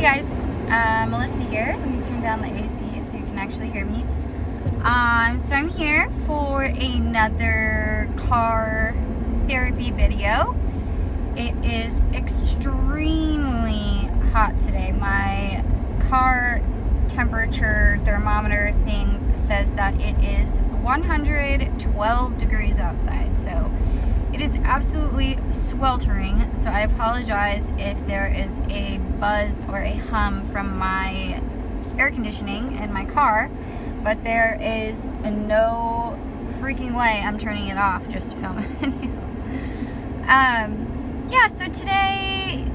guys, Melissa here. Let me turn down the AC so you can actually hear me. So I'm here for another car therapy video. It is extremely hot today. My car temperature thermometer thing says that it is 112 degrees outside, so it is absolutely sweltering. So I apologize if there is a buzz or a hum from my air conditioning in my car, but there is no freaking way I'm turning it off just to film a video. Yeah, so today,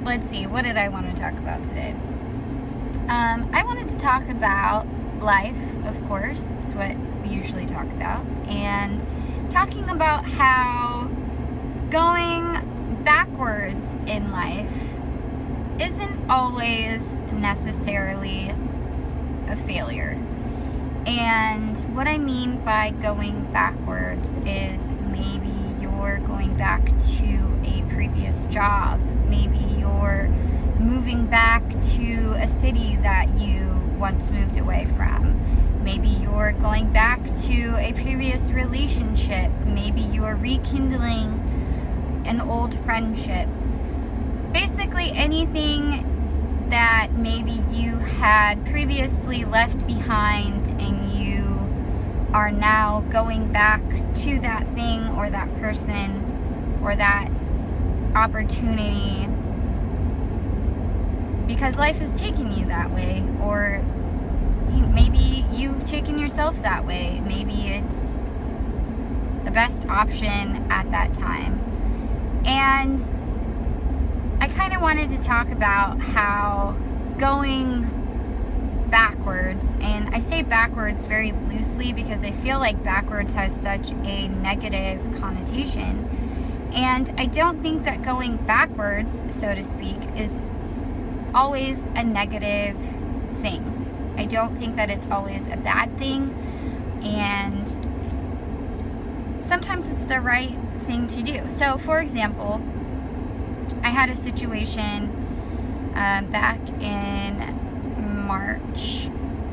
let's see, what did I want to talk about today? I wanted to talk about life, of course. It's what we usually talk about. And talking about how going backwards in life isn't always necessarily a failure. And what I mean by going backwards is maybe you're going back to a previous job. Maybe you're moving back to a city that you once moved away from. Maybe you're going back to a previous relationship. Maybe you're rekindling an old friendship. Basically anything that maybe you had previously left behind and you are now going back to that thing or that person or that opportunity because life is taking you that way, or maybe you've taken yourself that way. Maybe it's the best option at that time. And I kind of wanted to talk about how going backwards, and I say backwards very loosely because I feel like backwards has such a negative connotation. And I don't think that going backwards, so to speak, is always a negative thing. I don't think that it's always a bad thing, and sometimes it's the right thing to do. So, for example, I had a situation back in March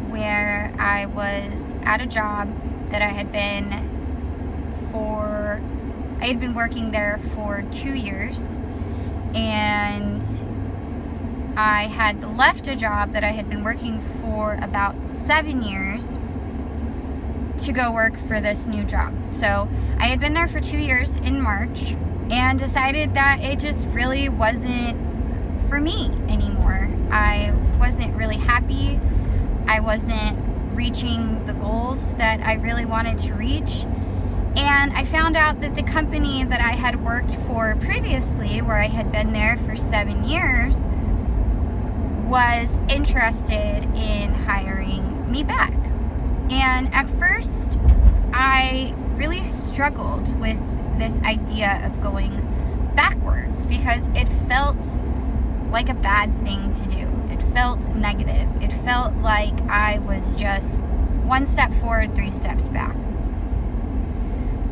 where I was at a job that I had been working there for 2 years, and I had left a job that I had been working for about 7 years to go work for this new job. So I had been there for 2 years in March and decided that it just really wasn't for me anymore. I wasn't really happy. I wasn't reaching the goals that I really wanted to reach. And I found out that the company that I had worked for previously, where I had been there for 7 years, was interested in hiring me back. And at first, I really struggled with this idea of going backwards because it felt like a bad thing to do. It felt negative. It felt like I was just one step forward, 3 steps back.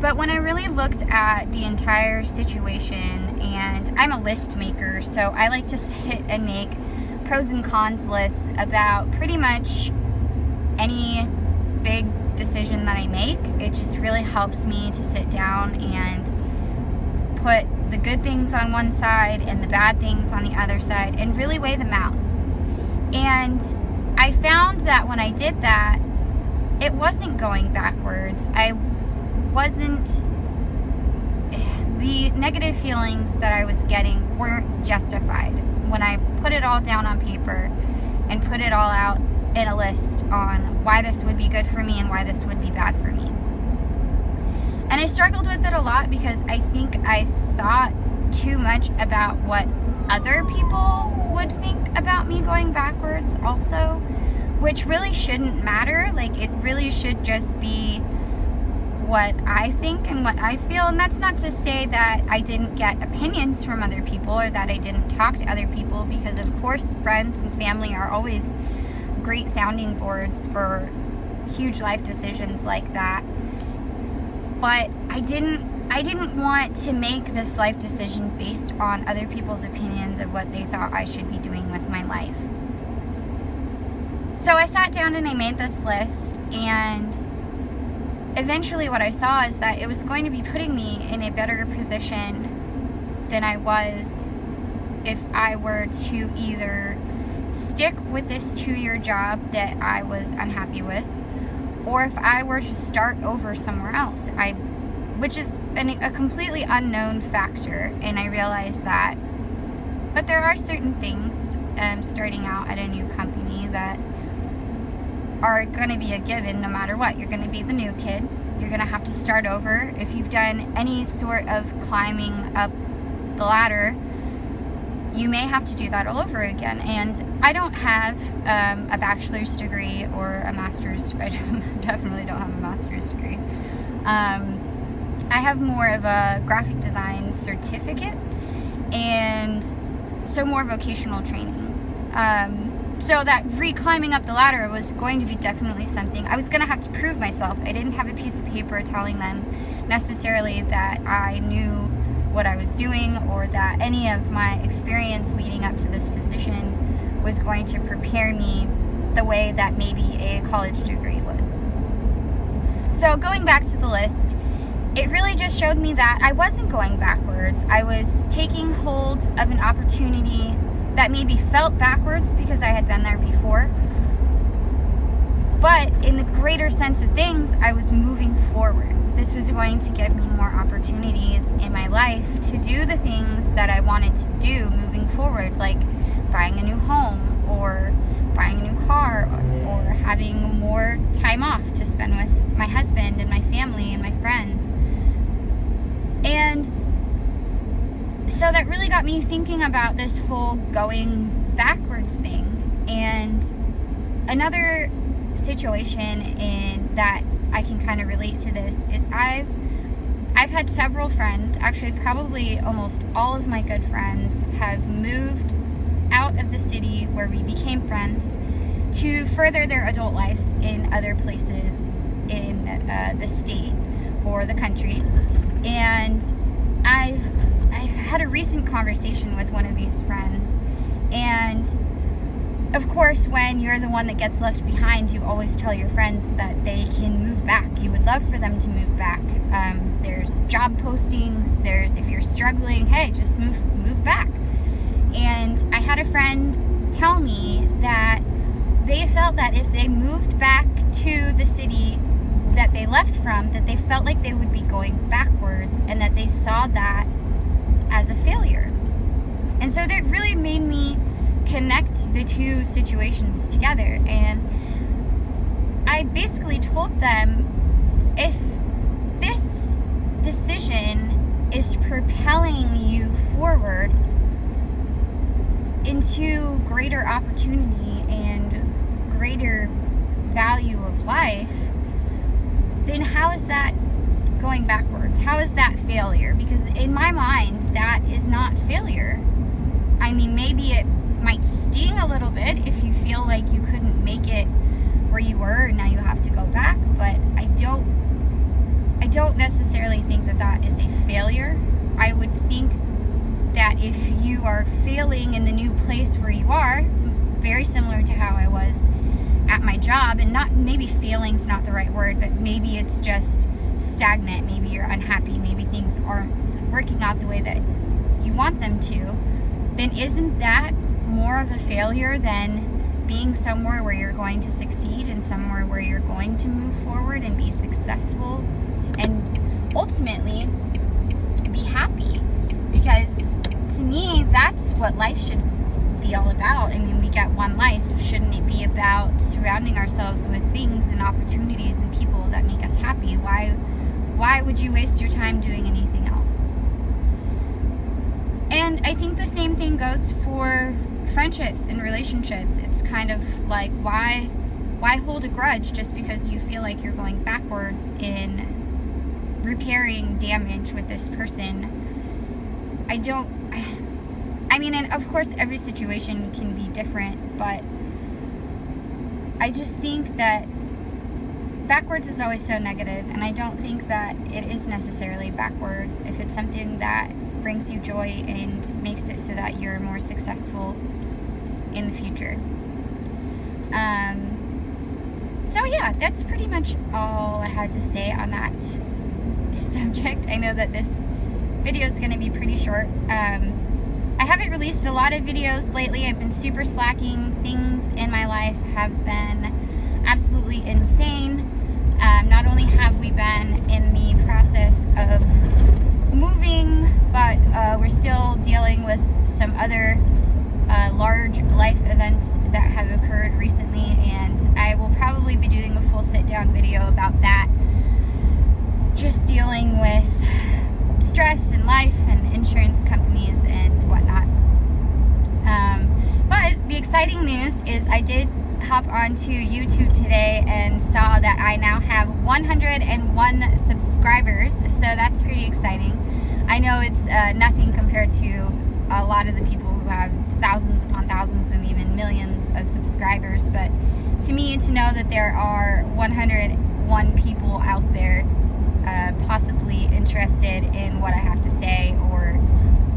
But when I really looked at the entire situation, and I'm a list maker, so I like to sit and make pros and cons lists about pretty much any big decision that I make. It just really helps me to sit down and put the good things on one side and the bad things on the other side and really weigh them out. And I found that when I did that, it wasn't going backwards. The negative feelings that I was getting weren't justified when I put it all down on paper and put it all out in a list on why this would be good for me and why this would be bad for me. And I struggled with it a lot because I think I thought too much about what other people would think about me going backwards also, which really shouldn't matter. Like, it really should just be what I think and what I feel. And that's not to say that I didn't get opinions from other people or that I didn't talk to other people, because of course friends and family are always great sounding boards for huge life decisions like that. But I didn't I didn't want to make this life decision based on other people's opinions of what they thought I should be doing with my life. So I sat down and I made this list, and eventually what I saw is that it was going to be putting me in a better position than I was if I were to either stick with this 2-year job that I was unhappy with, or if I were to start over somewhere else, which is a completely unknown factor, and I realized that. But there are certain things starting out at a new company that are going to be a given no matter what. You're going to be the new kid. You're going to have to start over. If you've done any sort of climbing up the ladder, you may have to do that all over again. And I don't have a bachelor's degree or a master's. I definitely don't have a master's degree. I have more of a graphic design certificate, and so more vocational training. So that re-climbing up the ladder was going to be definitely something. I was going to have to prove myself. I didn't have a piece of paper telling them necessarily that I knew what I was doing, or that any of my experience leading up to this position was going to prepare me the way that maybe a college degree would. So going back to the list, it really just showed me that I wasn't going backwards. I was taking hold of an opportunity that maybe felt backwards because I had been there before. But in the greater sense of things, I was moving forward. This was going to give me more opportunities in my life to do the things that I wanted to do moving forward, like buying a new home, or buying a new car, or having more time off to spend with my husband and my family and my friends. And so that really got me thinking about this whole going backwards thing. And another situation in that I can kind of relate to this is I've had several friends, actually probably almost all of my good friends, have moved out of the city where we became friends to further their adult lives in other places in the state or the country. And I've had a recent conversation with one of these friends, and of course, when you're the one that gets left behind, you always tell your friends that they can move back. You would love for them to move back. There's job postings. If you're struggling, hey, just move back. And I had a friend tell me that they felt that if they moved back to the city that they left from, that they felt like they would be going backwards, and that they saw that as a failure. And so that really made me connect the two situations together. And I basically told them, if this decision is propelling you forward into greater opportunity and greater value of life, then how is that going backwards? How is that failure? Because in my mind, that is not failure. I mean, maybe it might sting a little bit if you feel like you couldn't make it where you were and now you have to go back, but I don't necessarily think that that is a failure. I would think that if you are failing in the new place where you are, very similar to how I was at my job, and not, maybe failing's not the right word, but maybe it's just stagnant, maybe you're unhappy, maybe things aren't working out the way that you want them to, then isn't that more of a failure than being somewhere where you're going to succeed and somewhere where you're going to move forward and be successful and ultimately be happy? Because to me, that's what life should be all about. I mean, we get one life. Shouldn't it be about surrounding ourselves with things and opportunities and people that make us happy? Why would you waste your time doing anything else? And I think the same thing goes for friendships and relationships. It's kind of like, why hold a grudge just because you feel like you're going backwards in repairing damage with this person? I mean, and of course every situation can be different, but I just think that backwards is always so negative, and I don't think that it is necessarily backwards if it's something that brings you joy and makes it so that you're more successful in the future. So yeah, that's pretty much all I had to say on that subject. I know that this video is going to be pretty short. I haven't released a lot of videos lately. I've been super slacking. Things in my life have been absolutely insane. Not only have we been in the process of moving, but we're still dealing with some other large life events that have occurred recently, and I will probably be doing a full sit-down video about that. Just dealing with stress and life and insurance companies and whatnot. But the exciting news is I did hop onto YouTube today and saw that I now have 101 subscribers, so that's pretty exciting. I know it's nothing compared to a lot of the people who have thousands upon thousands and even millions of subscribers, but to me, to know that there are 101 people out there possibly interested in what I have to say or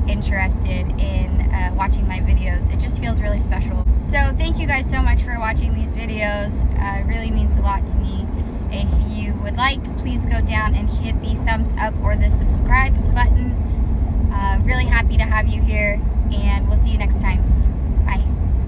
interested in watching my videos, it just feels really special. So thank you guys so much for watching these videos. It really means a lot to me. If you would like, please go down and hit the thumbs up or the subscribe button. Really happy to have you here, and we'll see you next time.